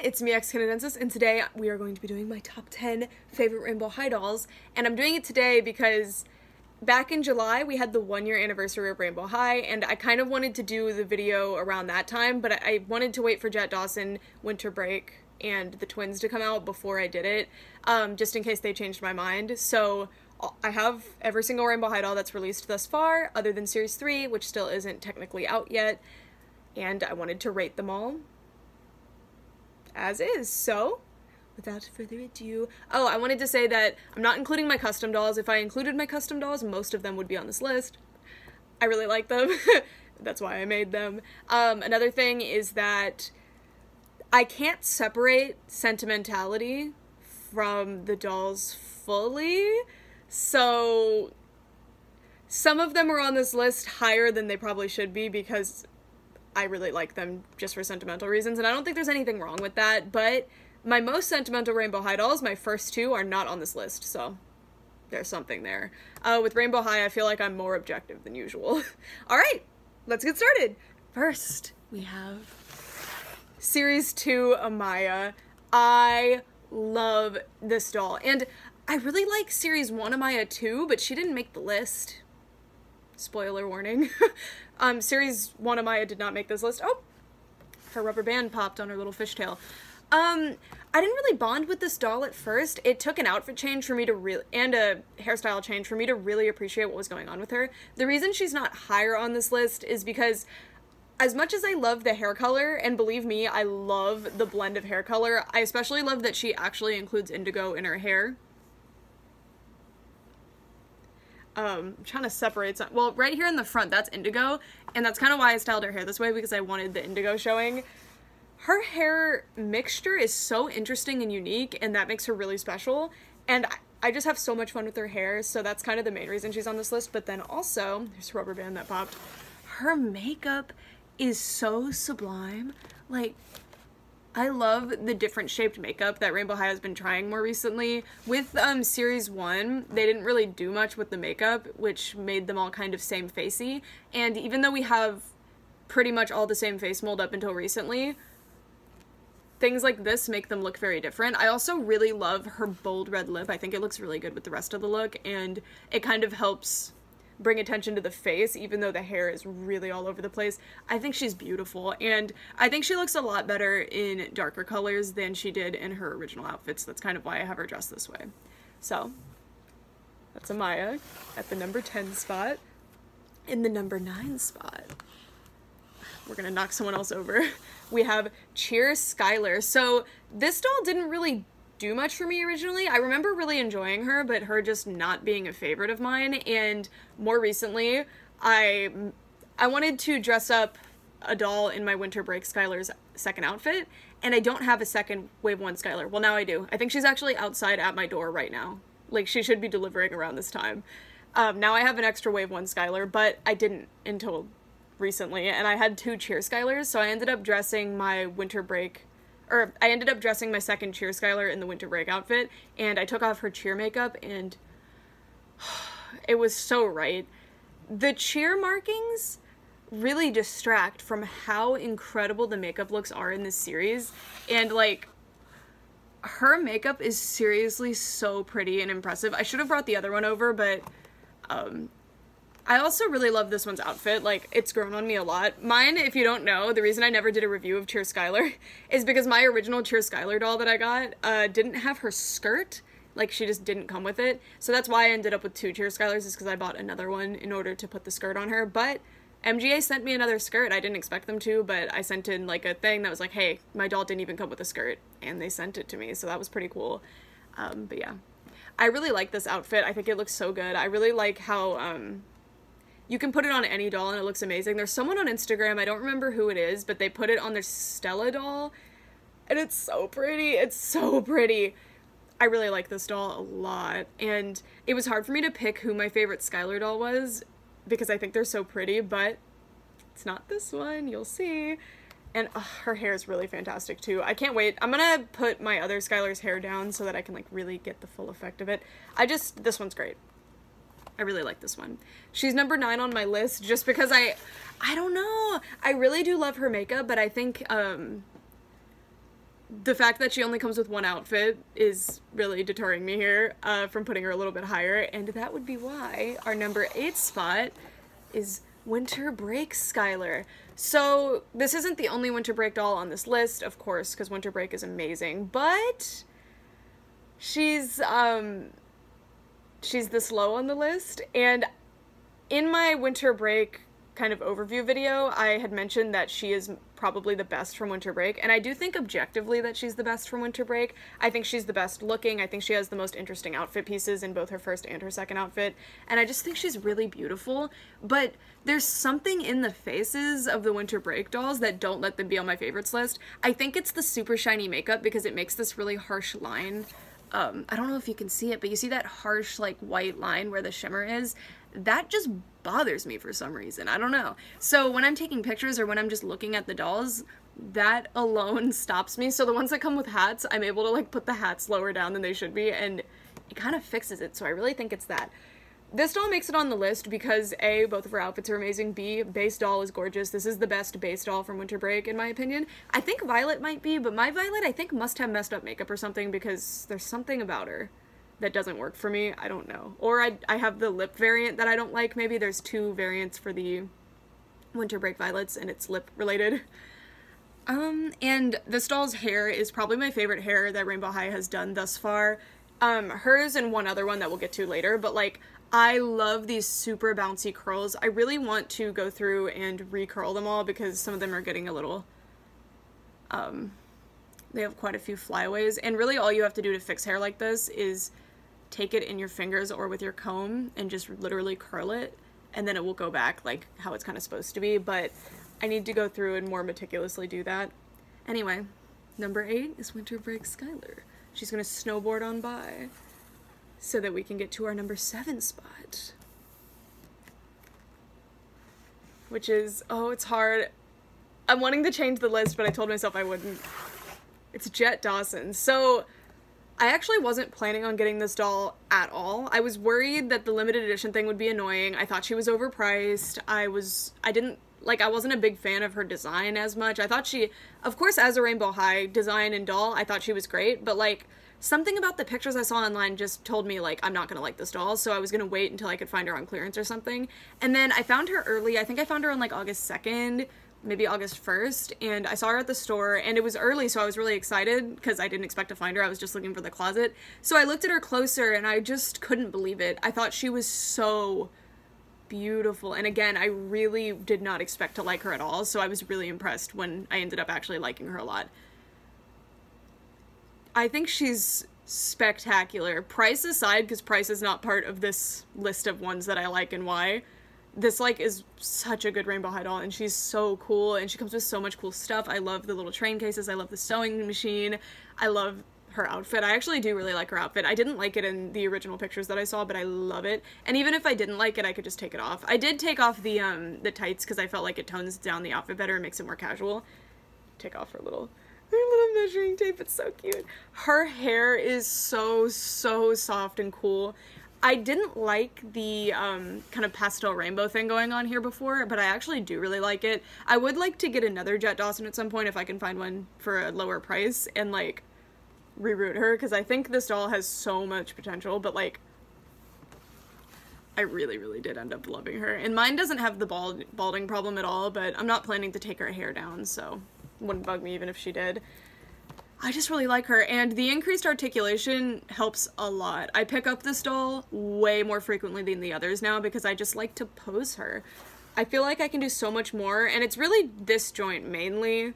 it's me, Canadensis, and today we are going to be doing my top 10 favorite Rainbow High dolls, and I'm doing it today because back in July we had the 1-year anniversary of Rainbow High, and I kind of wanted to do the video around that time, but I wanted to wait for Jett Dawson, Winter Break, and the twins to come out before I did it, just in case they changed my mind. So I have every single Rainbow High doll that's released thus far, other than Series 3, which still isn't technically out yet, and I wanted to rate them all as is. So without further ado, I wanted to say that I'm not including my custom dolls. If I included my custom dolls, most of them would be on this list. I really like them. That's why I made them. Another thing is that I can't separate sentimentality from the dolls fully, so some of them are on this list higher than they probably should be because I really like them just for sentimental reasons, and I don't think there's anything wrong with that, but my most sentimental Rainbow High dolls, my first two, are not on this list, so there's something there. With Rainbow High, I feel like I'm more objective than usual. Alright, let's get started! First, we have Series 2 Amaya. I love this doll, and I really like Series 1 Amaya too, but she didn't make the list. Spoiler warning. Series 1 Amaya did not make this list. Oh! Her rubber band popped on her little fishtail. I didn't really bond with this doll at first. It took an outfit change for me to and a hairstyle change for me to really appreciate what was going on with her. The reason she's not higher on this list is because as much as I love the hair color, and believe me, I love the blend of hair color, I especially love that she actually includes indigo in her hair. I'm trying to separate some. Well, right here in the front, that's indigo, and that's kind of why I styled her hair this way, because I wanted the indigo showing. Her hair mixture is so interesting and unique, and that makes her really special, and I just have so much fun with her hair, so that's kind of the main reason she's on this list. But then also, there's a rubber band that popped, her makeup is so sublime. Like, I love the different shaped makeup that Rainbow High has been trying more recently. With Series 1, they didn't really do much with the makeup, which made them all kind of same facey. And even though we have pretty much all the same face mold up until recently, things like this make them look very different. I also really love her bold red lip. I think it looks really good with the rest of the look, and it kind of helps bring attention to the face, even though the hair is really all over the place. I think she's beautiful, and I think she looks a lot better in darker colors than she did in her original outfits. That's kind of why I have her dressed this way. So, that's Amaya at the number 10 spot. In the number 9 spot, we're gonna knock someone else over. We have Cheers Skyler. So, this doll didn't really do much for me originally. I remember really enjoying her, but her just not being a favorite of mine, and more recently I wanted to dress up a doll in my Winter Break Skyler's second outfit, and I don't have a second Wave 1 Skyler. Well, now I do. I think she's actually outside at my door right now. Like, she should be delivering around this time. Now I have an extra Wave 1 Skyler, but I didn't until recently, and I had 2 Cheer Skylers, so I ended up dressing my Winter Break I ended up dressing my second Cheer Skyler in the Winter Break outfit, and I took off her cheer makeup, and it was so right. The cheer markings really distract from how incredible the makeup looks are in this series, and, like, her makeup is seriously so pretty and impressive. I should have brought the other one over, but, I also really love this one's outfit. Like, it's grown on me a lot. Mine, if you don't know, the reason I never did a review of Cheer Skyler is because my original Cheer Skyler doll that I got didn't have her skirt. Like, she just didn't come with it. So that's why I ended up with 2 Cheer Skylers, is because I bought another one in order to put the skirt on her. But MGA sent me another skirt. I didn't expect them to, but I sent in, like, a thing that was like, hey, my doll didn't even come with a skirt. And they sent it to me, so that was pretty cool. But yeah. I really like this outfit. I think it looks so good. I really like how, you can put it on any doll and it looks amazing. There's someone on Instagram, I don't remember who it is, but they put it on their Stella doll, and it's so pretty. It's so pretty. I really like this doll a lot, and it was hard for me to pick who my favorite Skyler doll was, because I think they're so pretty, but it's not this one, you'll see. And her hair is really fantastic too. I can't wait. I'm gonna put my other Skyler's hair down so that I can, like, really get the full effect of it. This one's great. I really like this one. She's number 9 on my list just because I don't know. I really do love her makeup, but I think the fact that she only comes with one outfit is really deterring me here from putting her a little bit higher, and that would be why our number 8 spot is Winter Break Skyler. So this isn't the only Winter Break doll on this list, of course, because Winter Break is amazing, but she's this low on the list, and in my Winter Break kind of overview video, I had mentioned that she is probably the best from Winter Break, and I do think objectively that she's the best from Winter Break. I think she's the best looking, I think she has the most interesting outfit pieces in both her first and her second outfit, and I just think she's really beautiful, but there's something in the faces of the Winter Break dolls that don't let them be on my favorites list. I think it's the super shiny makeup because it makes this really harsh line. I don't know if you can see it, but you see that harsh, like, white line where the shimmer is? That just bothers me for some reason. I don't know. So when I'm taking pictures or when I'm just looking at the dolls, that alone stops me. So the ones that come with hats, I'm able to, like, put the hats lower down than they should be, and it kind of fixes it. So I really think it's that. This doll makes it on the list because A, both of her outfits are amazing, B, base doll is gorgeous. This is the best base doll from Winter Break, in my opinion. I think Violet might be, but my Violet, I think, must have messed up makeup or something because there's something about her that doesn't work for me. I don't know. Or I have the lip variant that I don't like. Maybe there's 2 variants for the Winter Break Violets, and it's lip related. And this doll's hair is probably my favorite hair that Rainbow High has done thus far. Hers and one other one that we'll get to later, but, like, I love these super bouncy curls. I really want to go through and recurl them all because some of them are getting a little, they have quite a few flyaways, and really all you have to do to fix hair like this is take it in your fingers or with your comb and just literally curl it, and then it will go back like how it's kind of supposed to be, but I need to go through and more meticulously do that. Anyway, number 8 is Winter Break Skyler. She's gonna snowboard on by so that we can get to our number 7 spot, which is, oh, it's hard. I'm wanting to change the list, but I told myself I wouldn't. It's Jett Dawson. So I actually wasn't planning on getting this doll at all. I was worried that the limited edition thing would be annoying. I thought she was overpriced. I wasn't a big fan of her design as much. I thought she, of course, as a Rainbow High design and doll, I thought she was great, but, like, something about the pictures I saw online just told me, like, I'm not gonna like this doll, so I was gonna wait until I could find her on clearance or something. And then I found her early. I think I found her on, like, August 2nd, maybe August 1st, and I saw her at the store, and it was early, so I was really excited, because I didn't expect to find her. I was just looking for the closet. So I looked at her closer, and I just couldn't believe it. I thought she was so beautiful, and again, I really did not expect to like her at all, so I was really impressed when I ended up actually liking her a lot. I think she's spectacular. Price aside, because price is not part of this list of ones that I like and why, this, like, is such a good Rainbow High doll, and she's so cool, and she comes with so much cool stuff. I love the little train cases, I love the sewing machine, I love her outfit. I actually do really like her outfit. I didn't like it in the original pictures that I saw, but I love it, and even if I didn't like it, I could just take it off. I did take off the tights because I felt like it tones down the outfit better and makes it more casual. Take off her little measuring tape, it's so cute. Her hair is so soft and cool. I didn't like the kind of pastel rainbow thing going on here before, but I actually do really like it. I would like to get another Jett Dawson at some point if I can find one for a lower price and, like, reroute her, because I think this doll has so much potential, but, like, I really did end up loving her. And mine doesn't have the balding problem at all, but I'm not planning to take her hair down, so wouldn't bug me even if she did. I just really like her, and the increased articulation helps a lot. I pick up this doll way more frequently than the others now because I just like to pose her. I feel like I can do so much more, and it's really this joint mainly.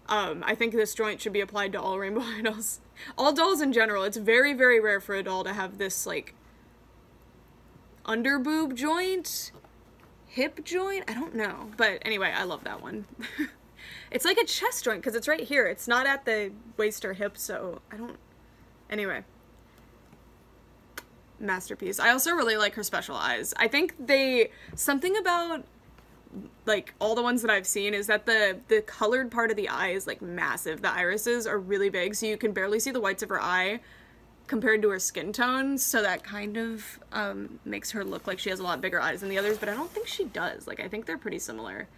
I think this joint should be applied to all Rainbow High dolls. All dolls in general. It's very rare for a doll to have this, like, under boob joint? Hip joint? I don't know. But anyway, I love that one. It's like a chest joint because it's right here. It's not at the waist or hip, so I don't... Anyway. Masterpiece. I also really like her special eyes. I think something about, like, all the ones that I've seen is that the colored part of the eye is, like, massive. The irises are really big, so you can barely see the whites of her eye compared to her skin tone, so that kind of makes her look like she has a lot bigger eyes than the others, but I don't think she does. Like, I think they're pretty similar.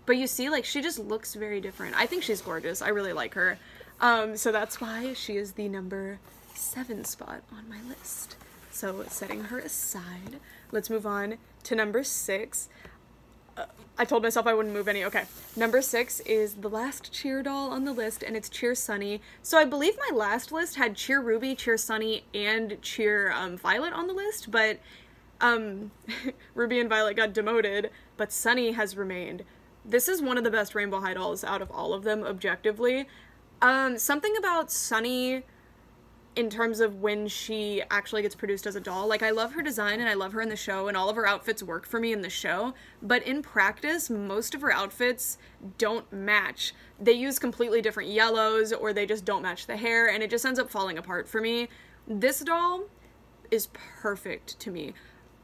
But you see, like, she just looks very different. I think she's gorgeous. I really like her. So that's why she is the number 7 spot on my list. So setting her aside, let's move on to number 6. I told myself I wouldn't move any. Okay. Number 6 is the last cheer doll on the list, and it's Cheer Sunny. So I believe my last list had Cheer Ruby, Cheer Sunny, and Cheer Violet on the list, but Ruby and Violet got demoted, but Sunny has remained. This is one of the best Rainbow High dolls out of all of them, objectively. Something about Sunny in terms of when she actually gets produced as a doll. Like, I love her design and I love her in the show, and all of her outfits work for me in the show, but in practice, most of her outfits don't match. They use completely different yellows, or they just don't match the hair, and it just ends up falling apart for me. This doll is perfect to me.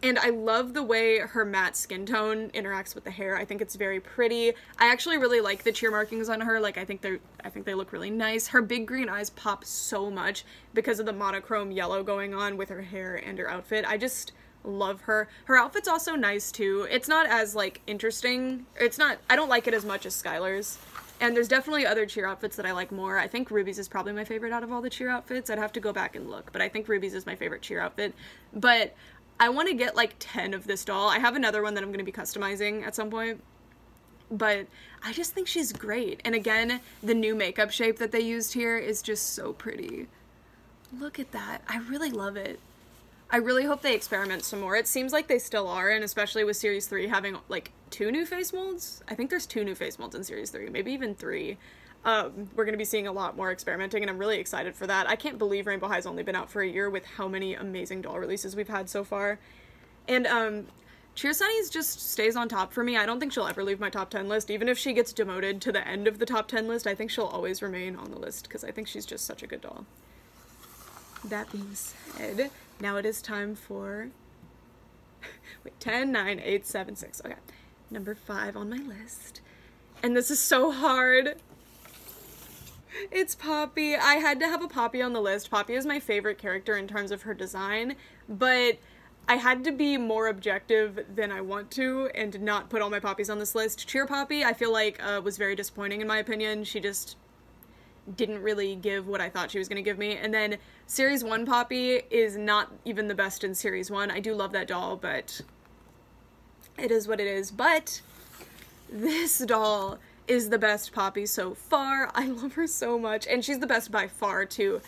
And I love the way her matte skin tone interacts with the hair. I think it's very pretty. I actually really like the cheer markings on her. Like, I think they look really nice. Her big green eyes pop so much because of the monochrome yellow going on with her hair and her outfit. I just love her. Her outfit's also nice too. It's not as, like, interesting. I don't like it as much as Skyler's. And there's definitely other cheer outfits that I like more. I think Ruby's is probably my favorite out of all the cheer outfits. I'd have to go back and look, but I think Ruby's is my favorite cheer outfit. But I want to get like 10 of this doll. I have another one that I'm going to be customizing at some point, but I just think she's great. And again, the new makeup shape that they used here is just so pretty. Look at that. I really love it. I really hope they experiment some more. It seems like they still are, and especially with Series 3 having like 2 new face molds. I think there's 2 new face molds in Series 3, maybe even 3. We're going to be seeing a lot more experimenting, and I'm really excited for that. I can't believe Rainbow High's only been out for a year with how many amazing doll releases we've had so far. And Cheer Sunny's just stays on top for me. I don't think she'll ever leave my top 10 list. Even if she gets demoted to the end of the top 10 list, I think she'll always remain on the list because I think she's just such a good doll. That being said, now it is time for 10, 9, 8, 7, 6. Okay, number 5 on my list. And this is so hard. It's Poppy. I had to have a Poppy on the list. Poppy is my favorite character in terms of her design, but I had to be more objective than I want to and not put all my Poppies on this list. Cheer Poppy, I feel like, was very disappointing in my opinion. She just didn't really give what I thought she was going to give me. And then Series 1 Poppy is not even the best in Series 1. I do love that doll, but it is what it is. But this doll is the best Poppy so far. I love her so much, and she's the best by far too.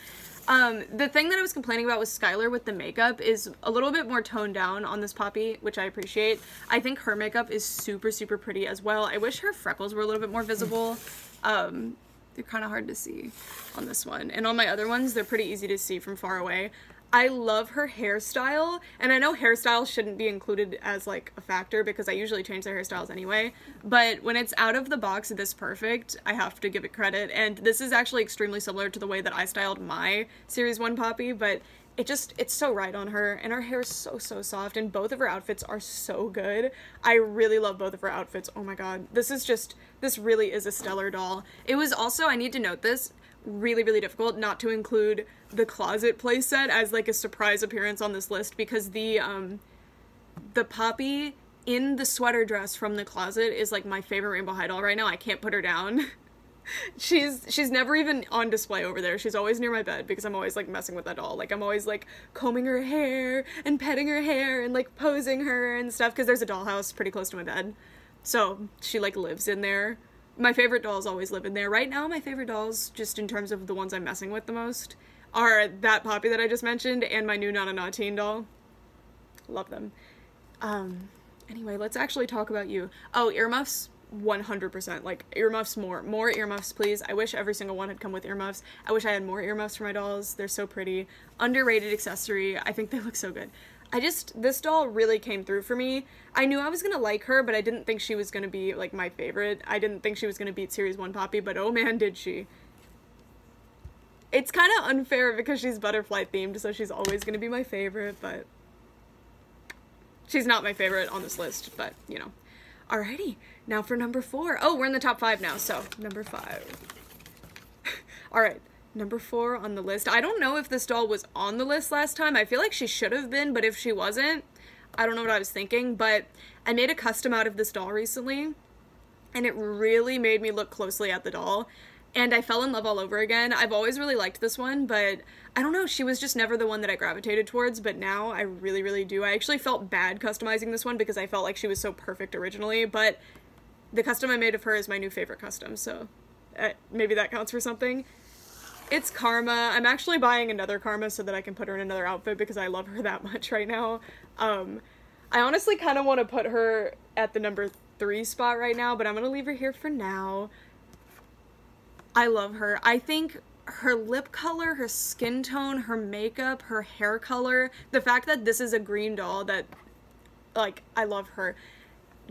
The thing that I was complaining about with Skyler with the makeup is a little bit more toned down on this Poppy, which I appreciate. I think her makeup is super, super pretty as well. I wish her freckles were a little bit more visible. They're kind of hard to see on this one, and on my other ones, they're pretty easy to see from far away. I love her hairstyle, and I know hairstyles shouldn't be included as like a factor because I usually change their hairstyles anyway, but when it's out of the box this perfect, I have to give it credit. And this is actually extremely similar to the way that I styled my Series 1 Poppy, but it's so right on her, and her hair is so, so soft, and both of her outfits are so good. I really love both of her outfits. Oh my god, this really is a stellar doll. It was also, I need to note this, really, really difficult not to include the closet playset as like a surprise appearance on this list, because the Poppy in the sweater dress from the closet is like my favorite Rainbow High doll right now. I can't put her down. She's never even on display over there. She's always near my bed because I'm always like messing with that doll. Like, I'm always like combing her hair and petting her hair and like posing her and stuff, because there's a dollhouse pretty close to my bed, so she like lives in there. My favorite dolls always live in there. Right now, my favorite dolls, just in terms of the ones I'm messing with the most, are that Poppy that I just mentioned and my new Nana Na teen doll. Love them. Anyway, let's actually talk about you. Oh, earmuffs, 100%. Like, earmuffs, more earmuffs, please. I wish every single one had come with earmuffs. I wish I had more earmuffs for my dolls. They're so pretty. Underrated accessory. I think they look so good. This doll really came through for me. I knew I was gonna like her, but I didn't think she was gonna be, like, my favorite. I didn't think she was gonna beat Series 1 Poppy, but oh man, did she. It's kind of unfair because she's butterfly themed, so she's always gonna be my favorite, but she's not my favorite on this list, but, you know. Alrighty, now for number 4. Oh, we're in the top 5 now, so number 5. Alright. Number 4 on the list. I don't know if this doll was on the list last time. I feel like she should have been, but if she wasn't, I don't know what I was thinking. But I made a custom out of this doll recently, and it really made me look closely at the doll. and I fell in love all over again. I've always really liked this one, but I don't know, she was just never the one that I gravitated towards, but now I really, really do. I actually felt bad customizing this one because I felt like she was so perfect originally, but the custom I made of her is my new favorite custom, so maybe that counts for something. It's Karma. I'm actually buying another Karma so that I can put her in another outfit because I love her that much right now. I honestly kind of want to put her at the number 3 spot right now, but I'm going to leave her here for now. I love her. I think her lip color, her skin tone, her makeup, her hair color, the fact that this is a green doll that, like, I love her.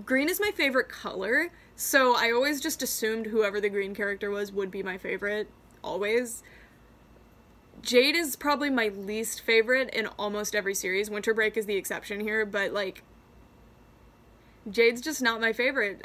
Green is my favorite color, so I always just assumed whoever the green character was would be my favorite, always. Jade is probably my least favorite in almost every series. Winter Break is the exception here, but, like, Jade's just not my favorite.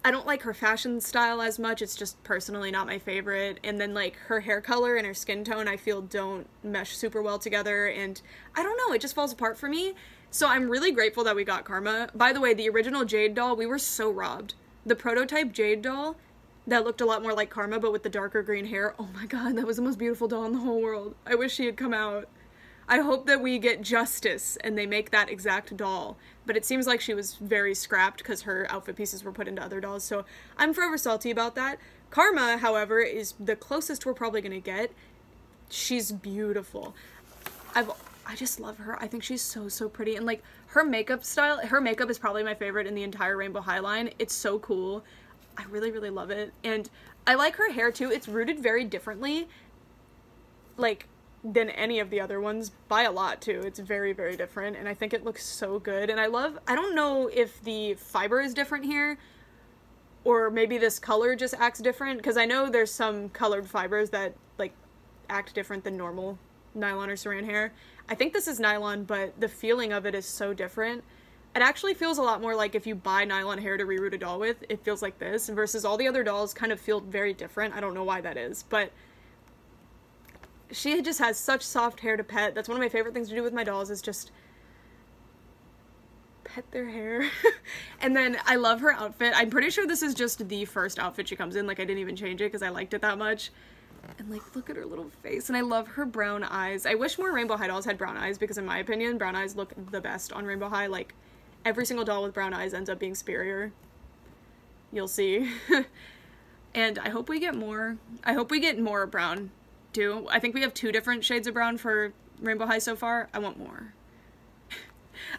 I don't like her fashion style as much. It's just personally not my favorite. And then, like, her hair color and her skin tone I feel don't mesh super well together, and I don't know, it just falls apart for me. So I'm really grateful that we got Karma. By the way, the original Jade doll, we were so robbed. The prototype Jade doll that looked a lot more like Karma but with the darker green hair, oh my god, that was the most beautiful doll in the whole world. I wish she had come out. I hope that we get justice and they make that exact doll, but it seems like she was very scrapped because her outfit pieces were put into other dolls, so I'm forever salty about that. Karma, however, is the closest we're probably gonna get. She's beautiful. I just love her. I think she's so pretty, and like her makeup style, her makeup is probably my favorite in the entire Rainbow High line. It's so cool. I really love it, and I like her hair too. It's rooted very differently, like, than any of the other ones, by a lot too. It's very different, and I think it looks so good. And I don't know if the fiber is different here, or maybe this color just acts different, because I know there's some colored fibers that, like, act different than normal nylon or saran hair. I think this is nylon, but the feeling of it is so different. It actually feels a lot more like if you buy nylon hair to reroot a doll with, it feels like this, versus all the other dolls kind of feel very different. I don't know why that is, but she just has such soft hair to pet. That's one of my favorite things to do with my dolls, is just pet their hair. And then I love her outfit. I'm pretty sure this is just the first outfit she comes in. Like, I didn't even change it because I liked it that much. And, like, look at her little face. And I love her brown eyes. I wish more Rainbow High dolls had brown eyes because, in my opinion, brown eyes look the best on Rainbow High. Like, every single doll with brown eyes ends up being superior. You'll see. And I hope we get more. I hope we get more brown too. I think we have 2 different shades of brown for Rainbow High so far. I want more.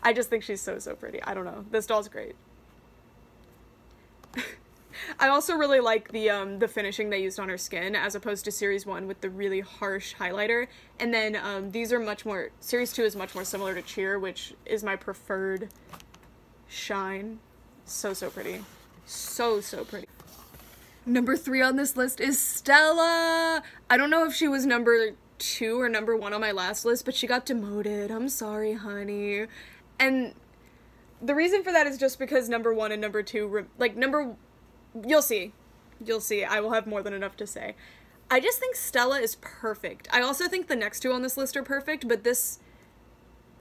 I just think she's so pretty. I don't know. This doll's great. I also really like the finishing they used on her skin as opposed to Series 1 with the really harsh highlighter. And then these are much more, Series 2 is much more similar to Cheer, which is my preferred shine. So pretty. So pretty. Number 3 on this list is Stella. I don't know if she was number 2 or number 1 on my last list, but she got demoted. I'm sorry, honey. And the reason for that is just because number 1 and number 2, like, you'll see. You'll see. I will have more than enough to say. I just think Stella is perfect. I also think the next 2 on this list are perfect, but this,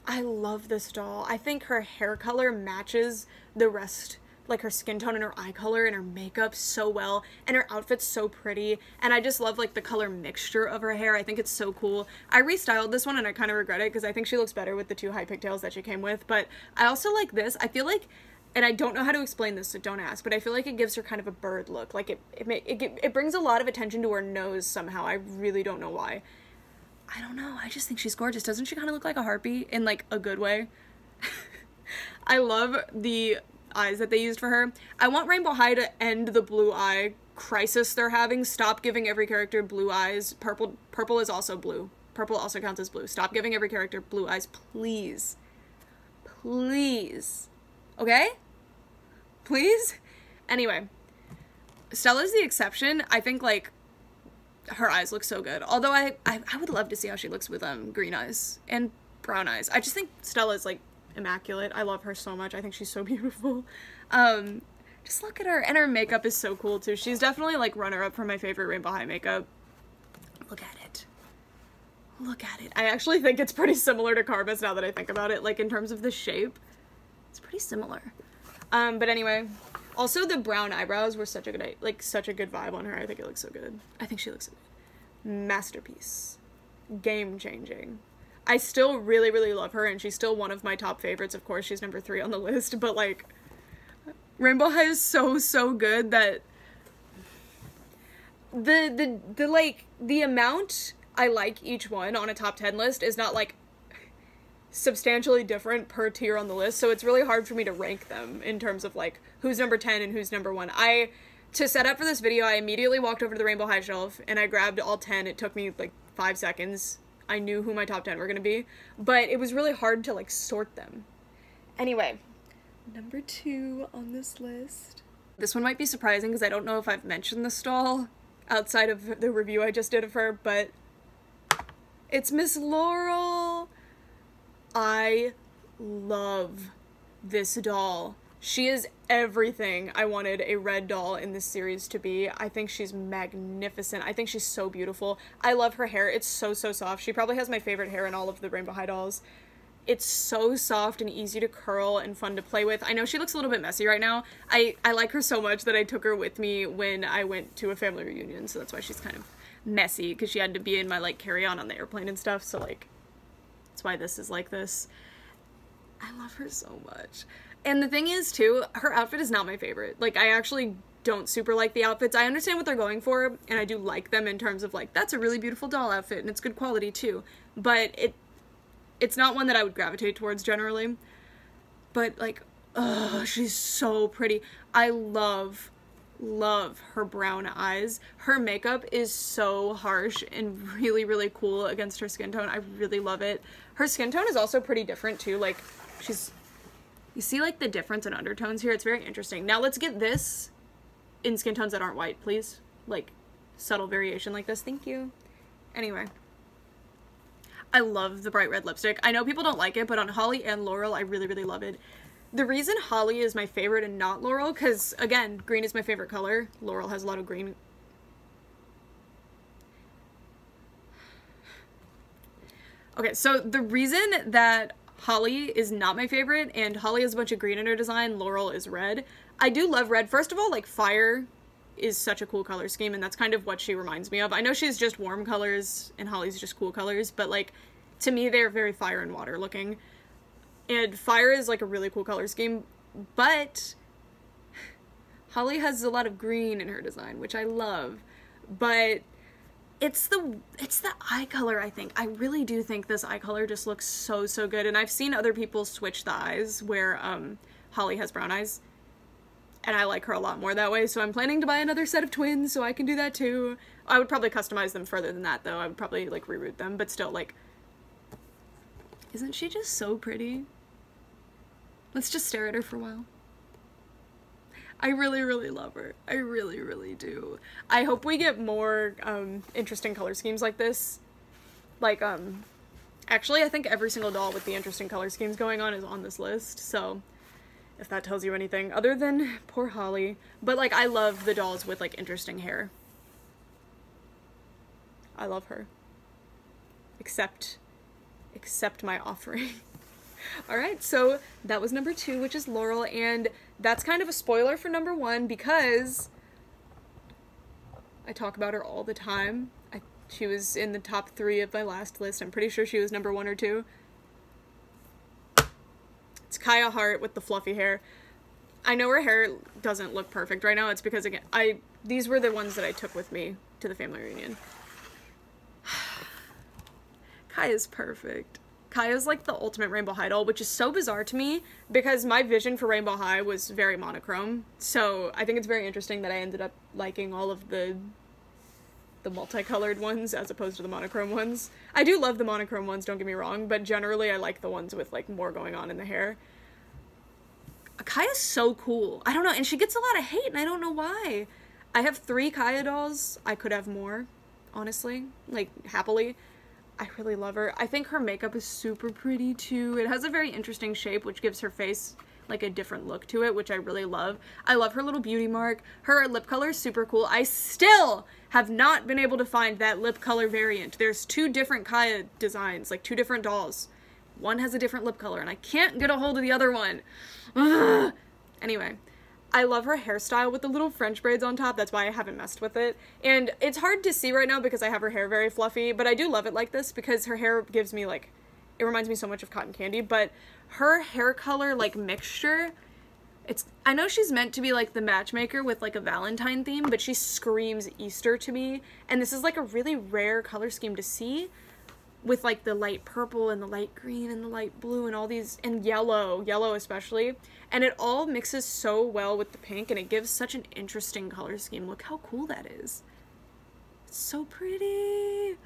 I love this doll. I think her hair color matches the rest, like her skin tone and her eye color and her makeup so well, and her outfit's so pretty, and I just love, like, the color mixture of her hair. I think it's so cool. I restyled this one and I kind of regret it because I think she looks better with the 2 high pigtails that she came with, but I also like this. I feel like, and I don't know how to explain this, so don't ask, but I feel like it gives her kind of a bird look. Like, it brings a lot of attention to her nose somehow. I really don't know why. I don't know. I just think she's gorgeous. Doesn't she kind of look like a harpy in, like, a good way? I love the eyes that they used for her. I want Rainbow High to end the blue eye crisis they're having. Stop giving every character blue eyes. Purple is also blue. Purple also counts as blue. Stop giving every character blue eyes, please. Please. Okay? Please? Anyway, Stella's the exception. I think, like, her eyes look so good. Although I would love to see how she looks with green eyes and brown eyes. I just think Stella's, like, immaculate. I love her so much. I think she's so beautiful. Just look at her. And her makeup is so cool too. She's definitely, like, runner-up for my favorite Rainbow High makeup. Look at it. Look at it. I actually think it's pretty similar to Karma's now that I think about it. Like, in terms of the shape, it's pretty similar. But anyway, Also, the brown eyebrows were such a good, like, such a good vibe on her. I think it looks so good. I think she looks so good. Masterpiece. Game-changing. I still really, really love her, and she's still one of my top favorites. Of course, she's number 3 on the list, but, like, Rainbow High is so, so good that the amount I like each one on a top 10 list is not, like, substantially different per tier on the list, so it's really hard for me to rank them in terms of, like, who's number 10 and who's number 1. To set up for this video, I immediately walked over to the Rainbow High shelf, and I grabbed all 10. It took me, like, 5 seconds. I knew who my top 10 were gonna be, but it was really hard to, like, sort them. Anyway, number 2 on this list. This one might be surprising because I don't know if I've mentioned this doll outside of the review I just did of her, but it's Miss Laurel. I love this doll. She is everything I wanted a red doll in this series to be. I think she's magnificent. I think she's so beautiful. I love her hair. It's so, so soft. She probably has my favorite hair in all of the Rainbow High dolls. It's so soft and easy to curl and fun to play with. I know she looks a little bit messy right now. I like her so much that I took her with me when I went to a family reunion, so that's why she's kind of messy, because she had to be in my, like, carry-on on the airplane and stuff, so, like, that's why this is like this. I love her so much. And the thing is, too, her outfit is not my favorite. Like, I actually don't super like the outfits. I understand what they're going for, and I do like them in terms of, like, that's a really beautiful doll outfit, and it's good quality, too. But it's not one that I would gravitate towards, generally. But, like, ugh, she's so pretty. I love her brown eyes. Her makeup is so harsh and really, really cool against her skin tone. I really love it. Her skin tone is also pretty different, too. Like, you see, like, the difference in undertones here? It's very interesting. Now, let's get this in skin tones that aren't white, please. Like, subtle variation like this. Thank you. Anyway. I love the bright red lipstick. I know people don't like it, but on Holly and Laurel, I really, really love it. The reason Holly is my favorite and not Laurel, because, again, green is my favorite color. Laurel has a lot of green. Okay, so the reason that Holly is not my favorite, and Holly has a bunch of green in her design, Laurel is red. I do love red. First of all, like, fire is such a cool color scheme, and that's kind of what she reminds me of. I know she's just warm colors, and Holly's just cool colors, but, like, to me, they're very fire and water looking. And fire is, like, a really cool color scheme, but Holly has a lot of green in her design, which I love. But it's the eye color, I think. I really do think this eye color just looks so, so good. And I've seen other people switch the eyes where Holly has brown eyes. And I like her a lot more that way, so I'm planning to buy another set of twins so I can do that too. I would probably customize them further than that, though. I would probably, like, reroute them, but still, like, isn't she just so pretty? Let's just stare at her for a while. I really, really love her. I really, really do. I hope we get more interesting color schemes like this. Like, actually, I think every single doll with the interesting color schemes going on is on this list, so if that tells you anything, other than poor Holly. But, like, I love the dolls with, like, interesting hair. I love her. Except my offering. Alright, so that was number 2, which is Laurel, and that's kind of a spoiler for number 1 because I talk about her all the time. She was in the top 3 of my last list. I'm pretty sure she was number 1 or 2. It's Kaya Hart with the fluffy hair. I know her hair doesn't look perfect right now. It's because, again, these were the ones that I took with me to the family reunion. Kaya's perfect. Kaya's like the ultimate Rainbow High doll, which is so bizarre to me because my vision for Rainbow High was very monochrome. So I think it's very interesting that I ended up liking all of the multicolored ones as opposed to the monochrome ones. I do love the monochrome ones, don't get me wrong, but generally I like the ones with, like, more going on in the hair. Kaya's so cool. I don't know, and she gets a lot of hate, and I don't know why. I have 3 Kaya dolls. I could have more, honestly. Like, happily. I really love her. I think her makeup is super pretty, too. It has a very interesting shape, which gives her face, like, a different look to it, which I really love. I love her little beauty mark. Her lip color is super cool. I still have not been able to find that lip color variant. There's 2 different Kaya designs, like 2 different dolls. One has a different lip color, and I can't get a hold of the other one. Ugh. Anyway, I love her hairstyle with the little French braids on top. That's why I haven't messed with it. And it's hard to see right now because I have her hair very fluffy, but I do love it like this because her hair gives me, like, it reminds me so much of cotton candy. But her hair color, like, mixture, I know she's meant to be, like, the matchmaker with, like, a Valentine theme, but she screams Easter to me. And this is, like, a really rare color scheme to see with, like, the light purple and the light green and the light blue and all these, and yellow especially. And it all mixes so well with the pink, and it gives such an interesting color scheme. Look how cool that is. It's so pretty.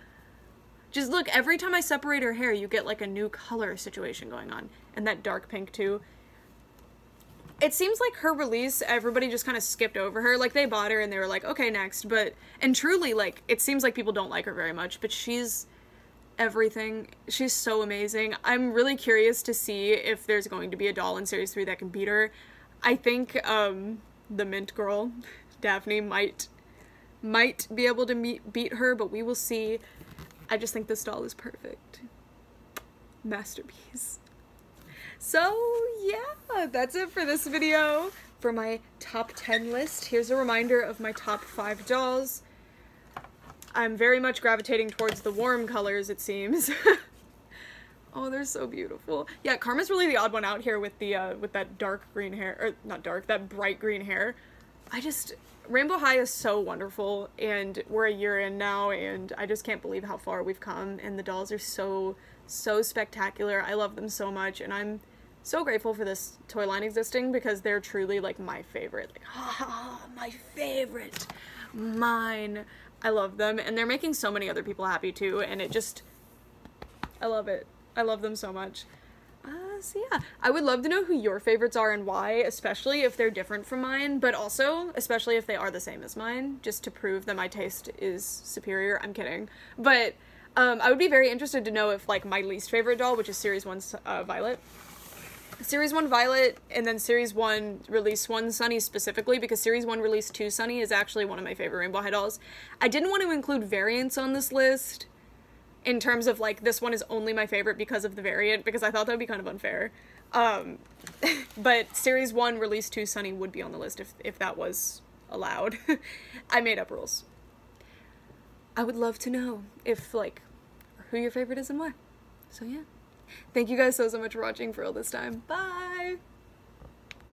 Just look, every time I separate her hair, you get, like, a new color situation going on. And that dark pink, too. It seems like her release, everybody just kind of skipped over her. Like, they bought her and they were like, okay, next. And truly, like, it seems like people don't like her very much, but she's everything. She's so amazing. I'm really curious to see if there's going to be a doll in Series 3 that can beat her. I think, the Mint Girl, Daphne, might be able to beat her, but we will see. I just think this doll is perfect. Masterpiece. So, yeah, that's it for this video for my top 10 list. Here's a reminder of my top 5 dolls. I'm very much gravitating towards the warm colors, it seems. Oh, they're so beautiful. Yeah, Karma's really the odd one out here with the, with that dark green hair, or not dark, that bright green hair. Rainbow High is so wonderful, and we're a year in now, and I just can't believe how far we've come, and the dolls are so spectacular. I love them so much, and I'm so grateful for this toy line existing because they're truly, like, my favorite. Like, my favorite. Mine. I love them, and they're making so many other people happy too, and I love it. I love them so much. So yeah, I would love to know who your favorites are and why, especially if they're different from mine, but also, especially if they are the same as mine, just to prove that my taste is superior. I'm kidding. But, I would be very interested to know if, like, my least favorite doll, which is Series 1, Violet, Series 1 Violet, and then Series 1 Release 1 Sunny specifically, because Series 1 Release 2 Sunny is actually one of my favorite Rainbow High dolls. I didn't want to include variants on this list, in terms of, like, this one is only my favorite because of the variant, because I thought that would be kind of unfair. But Series 1 Release 2 Sunny would be on the list if that was allowed. I made up rules. I would love to know if, like, who your favorite is and why. So yeah. Thank you guys so much for watching for all this time. Bye!